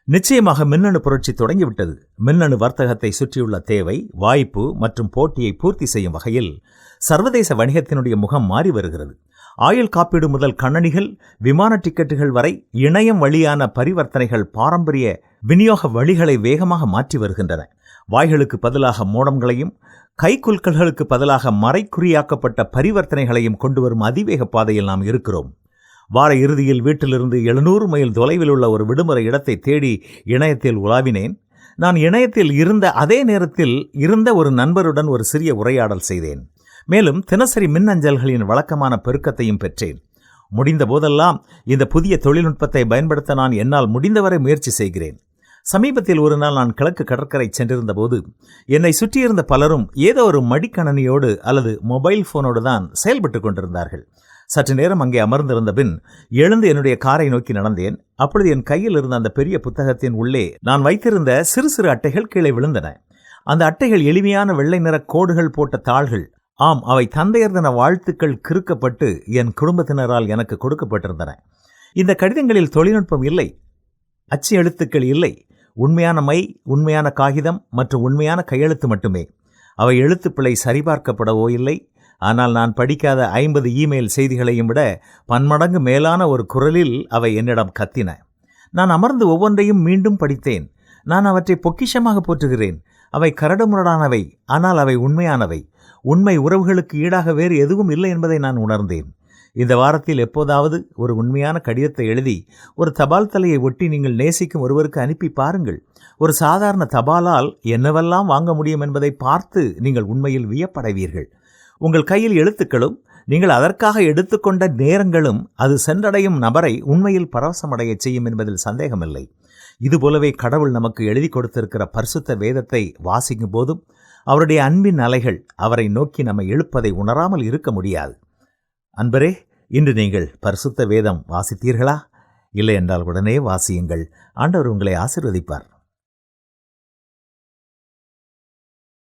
நிச்சயமாக மின்னணு புரட்சி தொடங்கிவிட்டது. மின்னணு வர்த்தகத்தை சுற்றியுள்ள தேவை, வாய்ப்பு மற்றும் போட்டியை பூர்த்தி செய்யும் வகையில் சர்வதேச வணிகத்தினுடைய முகம் மாறி வருகிறது. ஆயுள் காப்பீடு முதல் கண்ணணிகள், விமான டிக்கெட்டுகள் வரை இணையம் வழியான பரிவர்த்தனைகள் பாரம்பரிய விநியோக வழிகளை வேகமாக மாற்றி வருகின்றன. வாய்களுக்கு பதிலாக மோடம்களையும் கைக்குலுக்கல்களுக்கு பதிலாக மறைக்குறியாக்கப்பட்ட பரிவர்த்தனைகளையும் கொண்டு வரும் அதிவேக பாதையில் நாம் இருக்கிறோம். வார இறுதியில் வீட்டிலிருந்து 700 மைல் தொலைவில் உள்ள ஒரு விடுமுறை இடத்தை தேடி இணையத்தில் உலாவினேன். நான் இணையத்தில் இருந்த அதே நேரத்தில் இருந்த ஒரு நண்பருடன் ஒரு சிறிய உரையாடல் செய்தேன். மேலும் தினசரி மின்னஞ்சல்களின் வழக்கமான பெருக்கத்தையும் பெற்றேன். முடிந்த போதெல்லாம் இந்த புதிய தொழில்நுட்பத்தை பயன்படுத்த நான் என்னால் முடிந்தவரை முயற்சி செய்கிறேன். சமீபத்தில் ஒரு நாள் நான் கிழக்கு கடற்கரை சென்றிருந்த போது என்னை சுற்றியிருந்த பலரும் ஏதோ ஒரு மடிக்கணனியோடு அல்லது மொபைல் போனோடு தான் செயல்பட்டு கொண்டிருந்தார்கள். சற்று நேரம் அங்கே அமர்ந்திருந்த பின் எழுந்து என்னுடைய காரை நோக்கி நடந்தேன். அப்பொழுது என் கையில் இருந்த அந்த பெரிய புத்தகத்தின் உள்ளே நான் வைத்திருந்த சிறு சிறு அட்டைகள் கீழே விழுந்தன. அந்த அட்டைகள் எளிமையான வெள்ளை நிற கோடுகள் போட்ட தாள்கள். ஆம், அவை தந்தையர் தின வாழ்த்துக்கள் கிறுக்கப்பட்டு என் குடும்பத்தினரால் எனக்கு கொடுக்கப்பட்டிருந்தன. இந்த கடிதங்களில் தொழில்நுட்பம் இல்லை, அச்சு எழுத்துக்கள் இல்லை. உண்மையான மை, உண்மையான காகிதம் மற்றும் உண்மையான கையெழுத்து மட்டுமே. அவை எழுத்துப்பிழை சரிபார்க்கப்படவோ இல்லை. ஆனால் நான் படிக்காத 50 இமெயில் செய்திகளையும் விட பன்மடங்கு மேலான ஒரு குரலில் அவை என்னிடம் கத்தின. நான் அமர்ந்து ஒவ்வொன்றையும் மீண்டும் படித்தேன். நான் அவற்றை பொக்கிஷமாக போற்றுகிறேன். அவை கரடுமுரடானவை, ஆனால் அவை உண்மையானவை. உண்மை உறவுகளுக்கு ஈடாக வேறு எதுவும் இல்லை என்பதை நான் உணர்ந்தேன். இந்த வாரத்தில் எப்போதாவது ஒரு உண்மையான கடிதத்தை எழுதி ஒரு தபால் தலையை ஒட்டி நீங்கள் நேசிக்கும் ஒருவருக்கு அனுப்பி பாருங்கள். ஒரு சாதாரண தபாலால் என்னவெல்லாம் வாங்க முடியும் என்பதை பார்த்து நீங்கள் உண்மையில் வியப்படைவீர்கள். உங்கள் கையில் எழுத்துக்களும் நீங்கள் அதற்காக எடுத்துக்கொண்ட நேரங்களும் அது சென்றடையும் நபரை உண்மையில் பரவசமடைய செய்யும் என்பதில் சந்தேகமில்லை. இதுபோலவே கடவுள் நமக்கு எழுதி கொடுத்திருக்கிற பரிசுத்த வேதத்தை வாசிக்கும் போதும் அவருடைய அன்பின் அலைகள் அவரை நோக்கி நம்மை இழுப்பதை உணராமல் இருக்க முடியாது. அன்பரே, இன்று நீங்கள் பரிசுத்த வேதம் வாசித்தீர்களா? இல்லை என்றால் உடனே வாசியுங்கள். ஆண்டவர் உங்களை ஆசீர்வதிப்பார்.